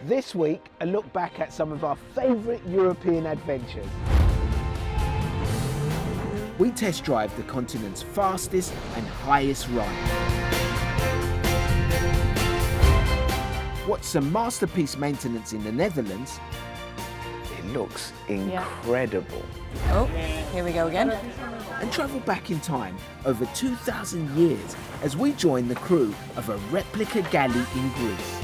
This week, a look back at some of our favourite European adventures. We test drive the continent's fastest and highest ride. Watch some masterpiece maintenance in the Netherlands. It looks incredible. Oh, here we go again. And travel back in time over 2,000 years as we join the crew of a replica galley in Greece.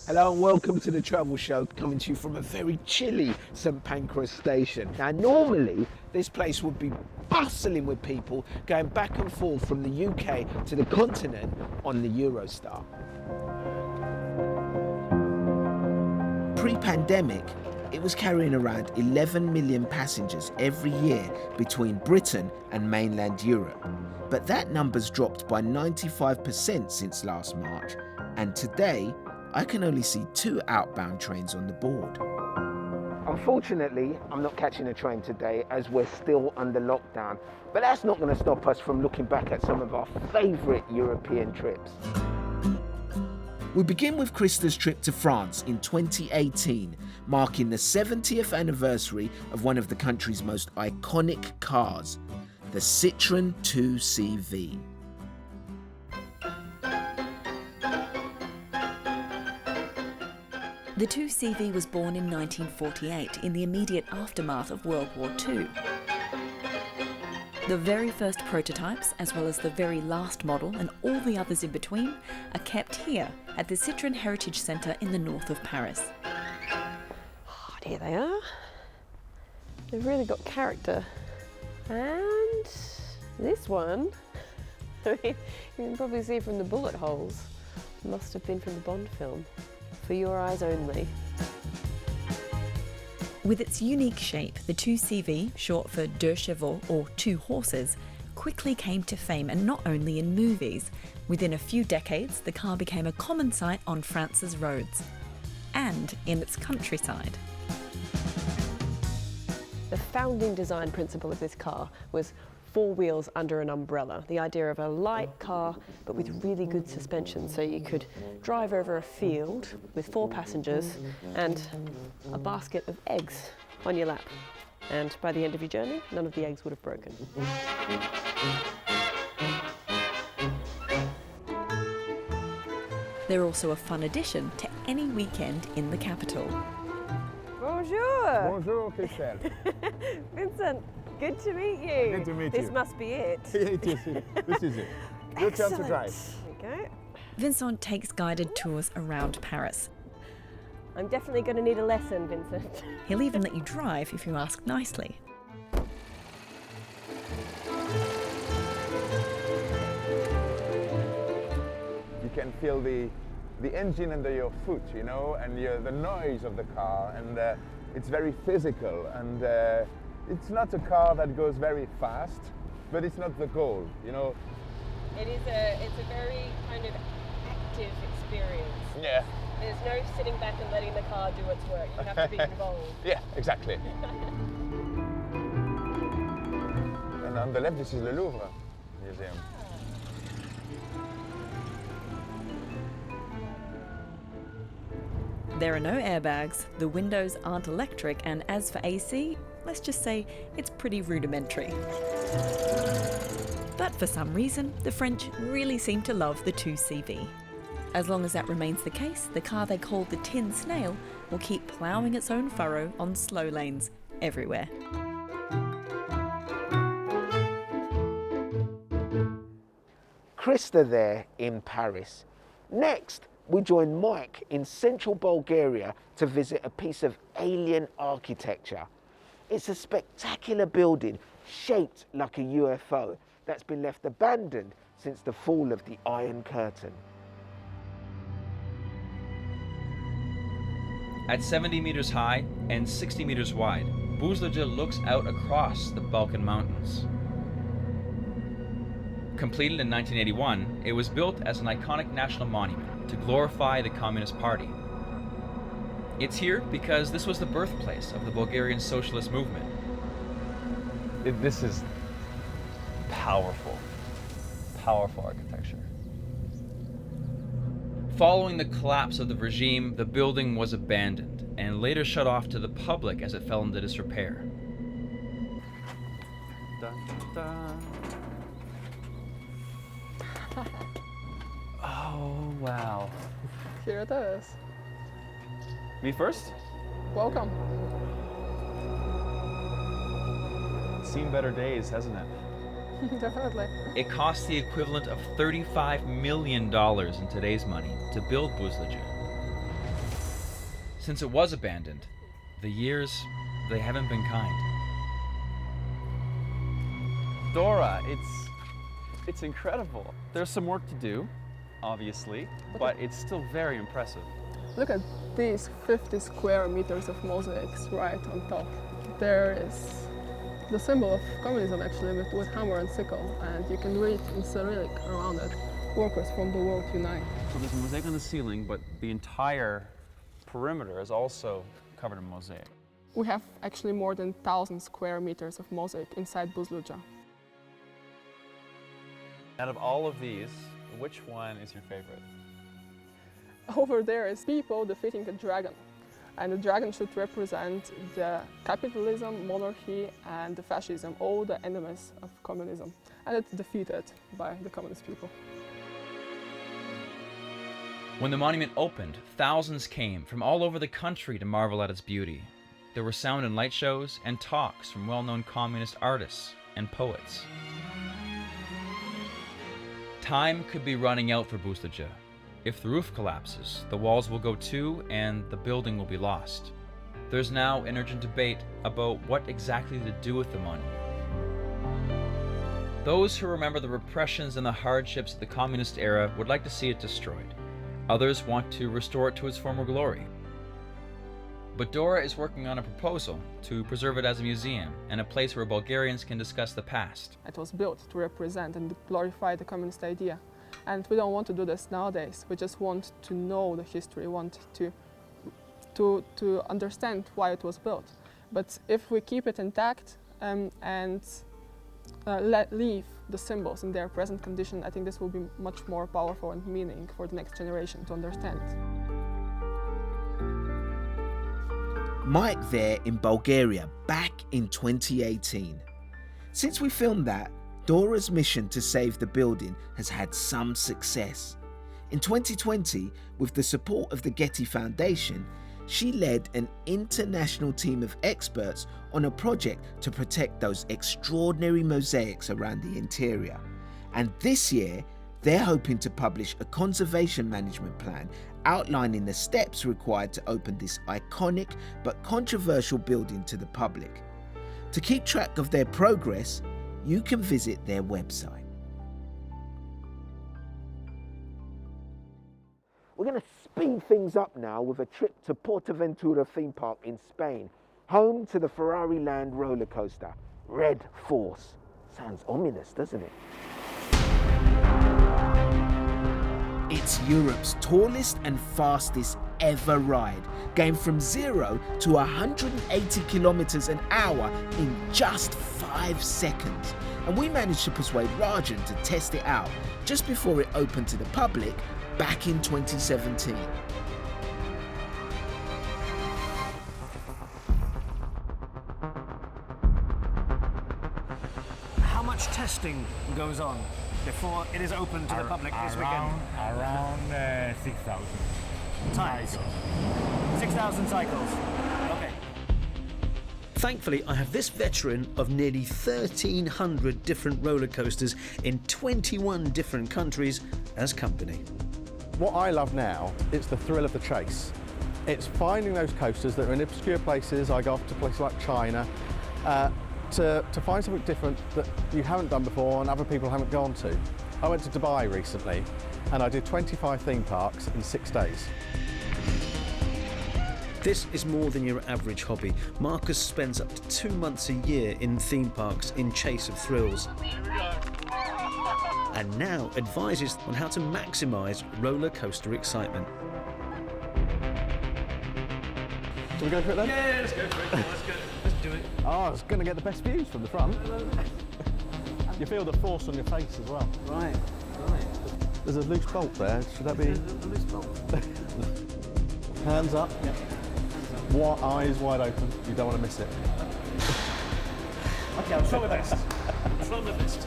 Hello and welcome to the Travel Show, coming to you from a very chilly St Pancras station. Now normally this place would be bustling with people going back and forth from the UK to the continent on the Eurostar. Pre-pandemic, it was carrying around 11 million passengers every year between Britain and mainland Europe. But that number's dropped by 95% since last March, and today I can only see 2 outbound trains on the board. Unfortunately, I'm not catching a train today as we're still under lockdown, but that's not going to stop us from looking back at some of our favourite European trips. We begin with Krista's trip to France in 2018, marking the 70th anniversary of one of the country's most iconic cars, the Citroën 2CV. The 2CV was born in 1948 in the immediate aftermath of World War II. The very first prototypes, as well as the very last model and all the others in between, are kept here at the Citroën Heritage Centre in the north of Paris. Oh, here they are. They've really got character. And this one, I mean, you can probably see from the bullet holes, must have been from the Bond film. For your eyes only. With its unique shape, the 2CV, short for deux chevaux or 2 horses, quickly came to fame, and not only in movies. Within a few decades, the car became a common sight on France's roads and in its countryside. The founding design principle of this car was 4 wheels under an umbrella. The idea of a light car, but with really good suspension, so you could drive over a field with 4 passengers and a basket of eggs on your lap. And by the end of your journey, none of the eggs would have broken. They're also a fun addition to any weekend in the capital. Bonjour! Bonjour, Christelle. Vincent, good to meet you. Good to meet you. This must be it. This is it. Your turn to drive. There we go. Vincent takes guided tours around Paris. I'm definitely going to need a lesson, Vincent. He'll even let you drive if you ask nicely. You can feel the engine under your foot, you know, and the noise of the car, and it's very physical, and it's not a car that goes very fast, but it's not the goal, you know. It's a very kind of active experience. Yeah. There's no sitting back and letting the car do its work. You have to be involved. Yeah, exactly. And on the left, this is the Louvre Museum. There are no airbags, the windows aren't electric, and as for AC, let's just say it's pretty rudimentary. But for some reason, the French really seem to love the 2CV. As long as that remains the case, the car they call the Tin Snail will keep ploughing its own furrow on slow lanes everywhere. Krista there in Paris. Next, we join Mike in central Bulgaria to visit a piece of alien architecture. It's a spectacular building shaped like a UFO that's been left abandoned since the fall of the Iron Curtain. At 70 meters high and 60 meters wide, Buzluca looks out across the Balkan Mountains. Completed in 1981, it was built as an iconic national monument to glorify the Communist Party. It's here because this was the birthplace of the Bulgarian socialist movement. This is powerful, powerful architecture. Following the collapse of the regime, the building was abandoned and later shut off to the public as it fell into disrepair. Dun, dun. Oh, wow. Here it is. Me first? Welcome. It's seen better days, hasn't it? Definitely. It cost the equivalent of $35 million in today's money to build Buzluca. Since it was abandoned, the years, they haven't been kind. Dora, it's incredible. There's some work to do, obviously, but it's still very impressive. Look at these 50 square meters of mosaics right on top. There is the symbol of communism actually with hammer and sickle, and you can read in Cyrillic around it, workers from the world unite. So there's a mosaic on the ceiling, but the entire perimeter is also covered in mosaic. We have actually more than 1,000 square meters of mosaic inside Buzluca. Out of all of these, which one is your favorite? Over there is people defeating a dragon. And the dragon should represent the capitalism, monarchy, and the fascism, all the enemies of communism. And it's defeated by the communist people. When the monument opened, thousands came from all over the country to marvel at its beauty. There were sound and light shows and talks from well-known communist artists and poets. Time could be running out for Buzluca. If the roof collapses, the walls will go too and the building will be lost. There's now an urgent debate about what exactly to do with the monument. Those who remember the repressions and the hardships of the communist era would like to see it destroyed. Others want to restore it to its former glory. But Dora is working on a proposal to preserve it as a museum and a place where Bulgarians can discuss the past. It was built to represent and glorify the communist idea. And we don't want to do this nowadays. We just want to know the history, want to understand why it was built. But if we keep it intact and leave the symbols in their present condition, I think this will be much more powerful and meaning for the next generation to understand. Mike there in Bulgaria back in 2018. Since we filmed that, Dora's mission to save the building has had some success. In 2020, with the support of the Getty Foundation, she led an international team of experts on a project to protect those extraordinary mosaics around the interior. And this year, they're hoping to publish a conservation management plan outlining the steps required to open this iconic but controversial building to the public. To keep track of their progress, you can visit their website. We're going to speed things up now with a trip to Puerto Ventura theme park in Spain, home to the Ferrari Land roller coaster, Red Force. Sounds ominous, doesn't it? It's Europe's tallest and fastest ever ride, going from 0 to 180 kilometers an hour in just 5 seconds. And we managed to persuade Rajan to test it out just before it opened to the public back in 2017. How much testing goes on before it is open to the public this weekend? Around 6,000 cycles. 6,000 cycles. Okay. Thankfully, I have this veteran of nearly 1,300 different roller coasters in 21 different countries as company. What I love now, it's the thrill of the chase. It's finding those coasters that are in obscure places. I go off to places like China to find something different that you haven't done before and other people haven't gone to. I went to Dubai recently and I did 25 theme parks in 6 days. This is more than your average hobby. Marcus spends up to 2 months a year in theme parks in chase of thrills. And now advises on how to maximise roller coaster excitement. Shall we go for it then? Yeah, let's go for it. Let's go. Let's do it. Oh, I was going to get the best views from the front. You feel the force on your face as well. Right. There's a loose bolt there. Should that be? A loose bolt. Hands up. Yep. Eyes wide open. You don't want to miss it. Okay, I'll try my best. I'll try my best.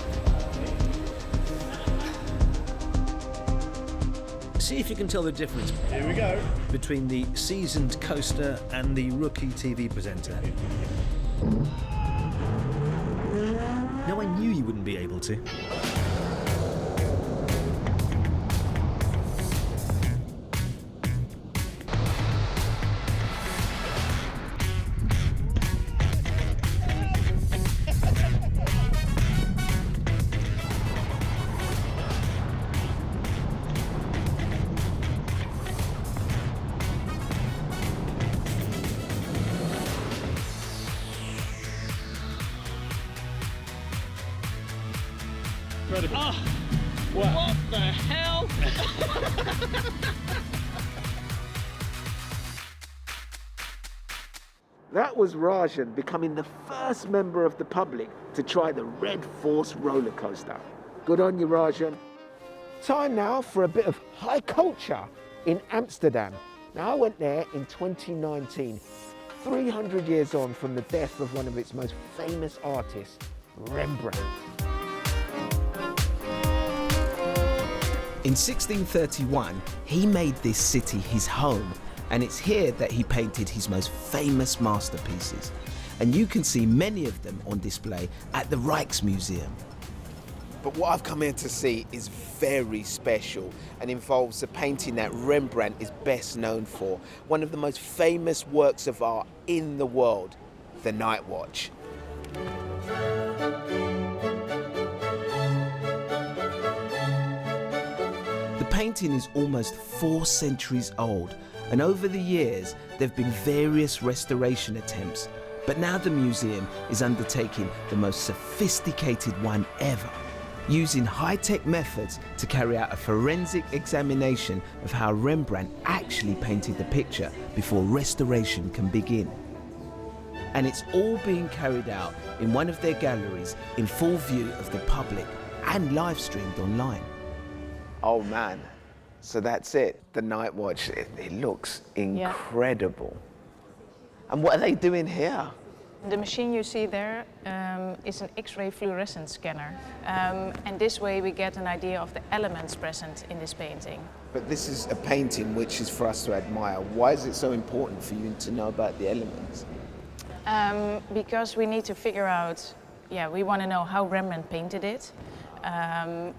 See if you can tell the difference Here we go. between the seasoned coaster and the rookie TV presenter. Now, I knew you wouldn't be able to. Oh, what the hell? That was Rajan becoming the first member of the public to try the Red Force roller coaster. Good on you, Rajan. Time now for a bit of high culture in Amsterdam. Now, I went there in 2019, 300 years on from the death of one of its most famous artists, Rembrandt. In 1631, he made this city his home, and it's here that he painted his most famous masterpieces. And you can see many of them on display at the Rijksmuseum. But what I've come here to see is very special and involves a painting that Rembrandt is best known for, one of the most famous works of art in the world, The Night Watch. The painting is almost 4 centuries old, and over the years there have been various restoration attempts, but now the museum is undertaking the most sophisticated one ever, using high-tech methods to carry out a forensic examination of how Rembrandt actually painted the picture before restoration can begin. And it's all being carried out in one of their galleries in full view of the public and live streamed online. Oh man, so that's it, the Night Watch. It looks incredible. Yeah. And what are they doing here? The machine you see there is an X-ray fluorescence scanner. And this way we get an idea of the elements present in this painting. But this is a painting which is for us to admire. Why is it so important for you to know about the elements? Because we need to figure out, we want to know how Rembrandt painted it,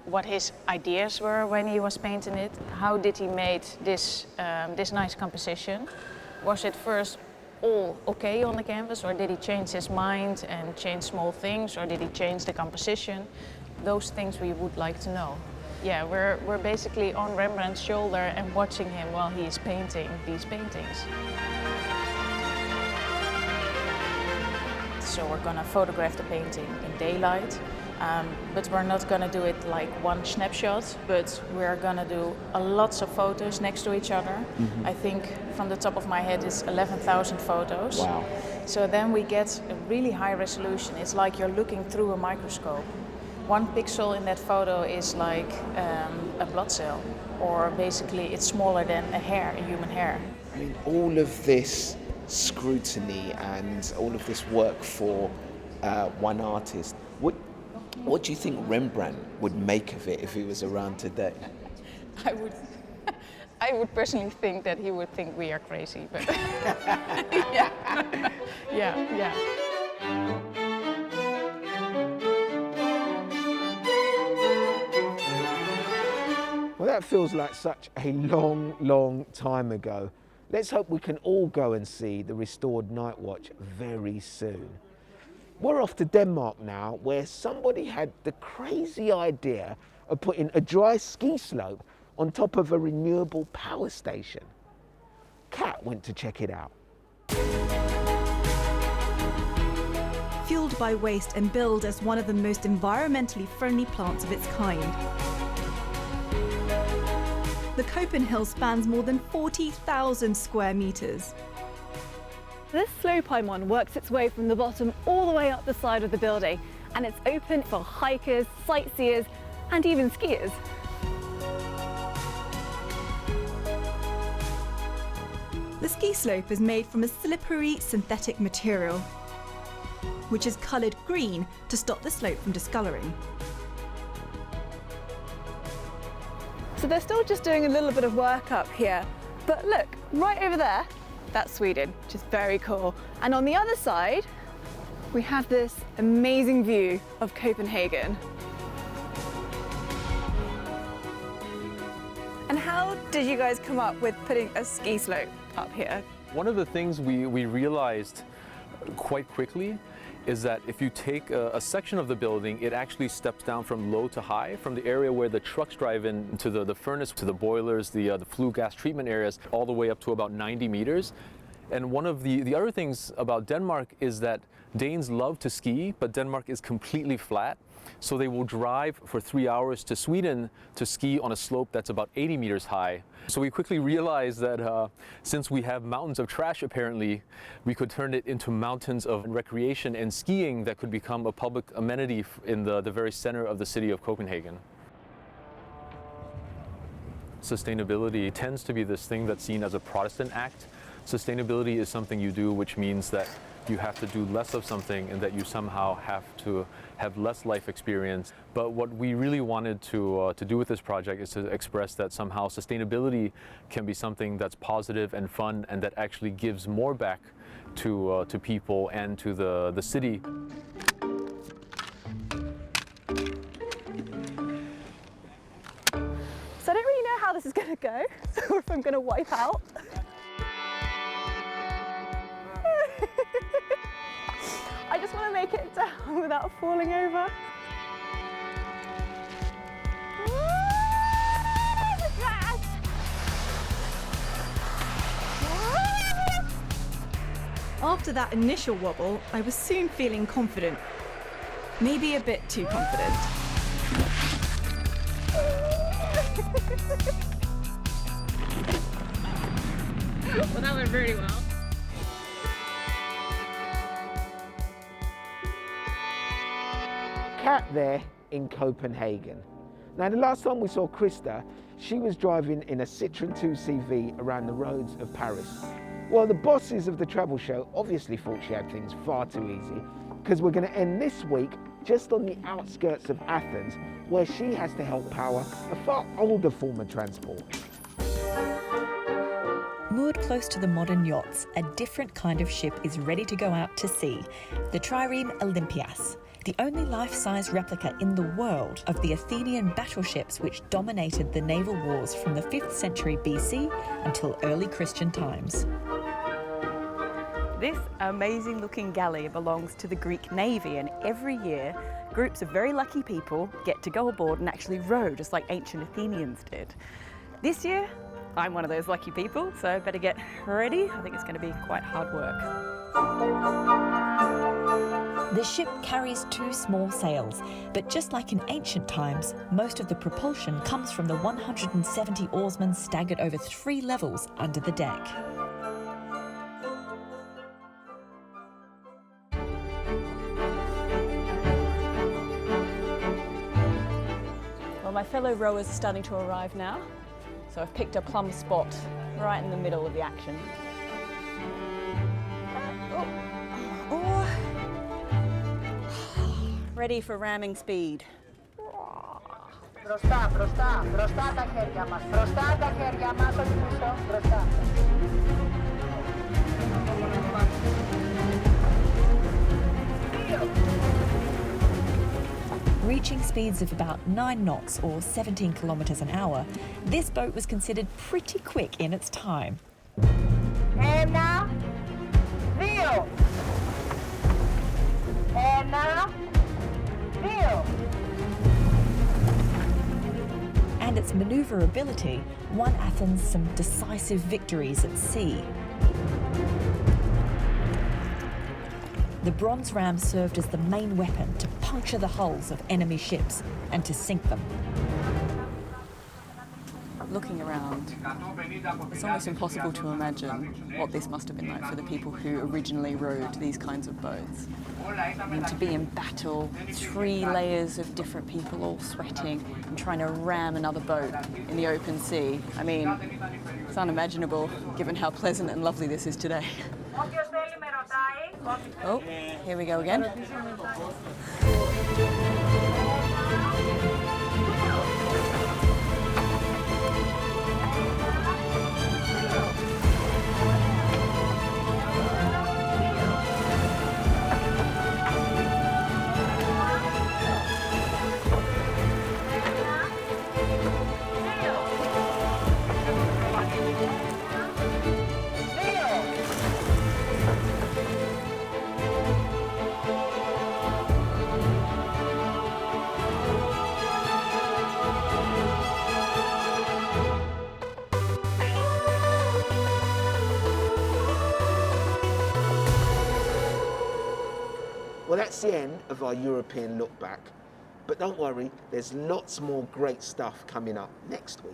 what his ideas were when he was painting it, how did he make this nice composition. Was it first all okay on the canvas, or did he change his mind and change small things, or did he change the composition? Those things we would like to know. Yeah, we're basically on Rembrandt's shoulder and watching him while he is painting these paintings. So we're gonna photograph the painting in daylight, but we're not gonna do it like one snapshot, but we're gonna do lots of photos next to each other. Mm-hmm. I think from the top of my head it's 11,000 photos. Wow. So then we get a really high resolution. It's like you're looking through a microscope. 1 pixel in that photo is like a blood cell, or basically it's smaller than a hair, a human hair. I mean, all of this scrutiny and all of this work for one artist, what do you think Rembrandt would make of it if he was around today? I would personally think that he would think we are crazy, but yeah. Well, that feels like such a long, long time ago. Let's hope we can all go and see the restored Night Watch very soon. We're off to Denmark now, where somebody had the crazy idea of putting a dry ski slope on top of a renewable power station. Kat went to check it out. Fueled by waste and billed as one of the most environmentally friendly plants of its kind. The Copenhill spans more than 40,000 square metres. This slope I'm on works its way from the bottom all the way up the side of the building, and it's open for hikers, sightseers, and even skiers. The ski slope is made from a slippery synthetic material, which is coloured green to stop the slope from discolouring. So they're still just doing a little bit of work up here. But look, right over there, that's Sweden, which is very cool. And on the other side, we have this amazing view of Copenhagen. And how did you guys come up with putting a ski slope up here? One of the things we realized quite quickly is that if you take a section of the building, it actually steps down from low to high, from the area where the trucks drive in to the furnace, to the boilers, the flue gas treatment areas, all the way up to about 90 meters. And one of the other things about Denmark is that Danes love to ski, but Denmark is completely flat. So they will drive for 3 hours to Sweden to ski on a slope that's about 80 meters high. So we quickly realized that since we have mountains of trash apparently, we could turn it into mountains of recreation and skiing that could become a public amenity in the very center of the city of Copenhagen. Sustainability tends to be this thing that's seen as a Protestant act. Sustainability is something you do, which means that you have to do less of something and that you somehow have to have less life experience. But what we really wanted to do with this project is to express that somehow sustainability can be something that's positive and fun and that actually gives more back to people and to the city. So I don't really know how this is going to go, or if I'm going to wipe out. I just want to make it down without falling over. After that initial wobble, I was soon feeling confident. Maybe a bit too confident. Well, that went very well. Cat there in Copenhagen. Now, the last time we saw Krista, she was driving in a Citroën 2CV around the roads of Paris. Well, the bosses of the travel show obviously thought she had things far too easy, because we're going to end this week just on the outskirts of Athens, where she has to help power a far older form of transport. Moored close to the modern yachts, a different kind of ship is ready to go out to sea, the Trireme Olympias, the only life-size replica in the world of the Athenian battleships which dominated the naval wars from the 5th century BC until early Christian times. This amazing-looking galley belongs to the Greek Navy, and every year groups of very lucky people get to go aboard and actually row, just like ancient Athenians did. This year, I'm one of those lucky people, so I better get ready. I think it's going to be quite hard work. The ship carries 2 small sails, but just like in ancient times, most of the propulsion comes from the 170 oarsmen staggered over 3 levels under the deck. Well, my fellow rowers are starting to arrive now, so I've picked a plum spot right in the middle of the action. Ready for ramming speed. Μπροστά, μπροστά, μπροστά τα χέρια μας, μπροστά τα χέρια μας, όχι πίσω, μπροστά. Reaching speeds of about 9 knots or 17 kilometres an hour, this boat was considered pretty quick in its time. 1, 2. 1, 2. And its manoeuvrability won Athens some decisive victories at sea. The bronze ram served as the main weapon to puncture the hulls of enemy ships and to sink them. Looking around, it's almost impossible to imagine what this must have been like for the people who originally rowed these kinds of boats. I mean, to be in battle, 3 layers of different people all sweating and trying to ram another boat in the open sea. I mean, it's unimaginable given how pleasant and lovely this is today. Oh, here we go again. Well, that's the end of our European look back. But don't worry, there's lots more great stuff coming up next week.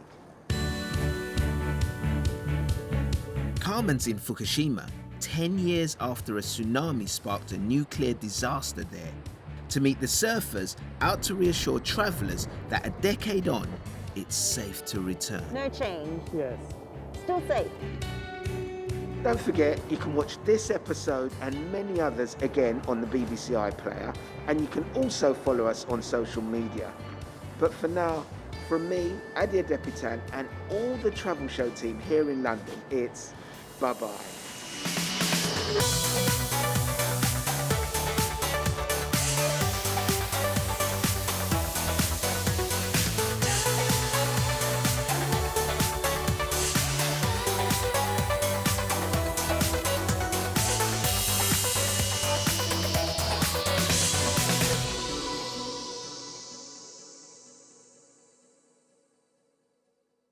Carmen's in Fukushima, 10 years after a tsunami sparked a nuclear disaster there, to meet the surfers out to reassure travellers that a decade on, it's safe to return. No change. Yes. Still safe. Don't forget, you can watch this episode and many others again on the BBC iPlayer, and you can also follow us on social media. But for now, from me, Adia Depitan, and all the Travel Show team here in London, it's bye-bye.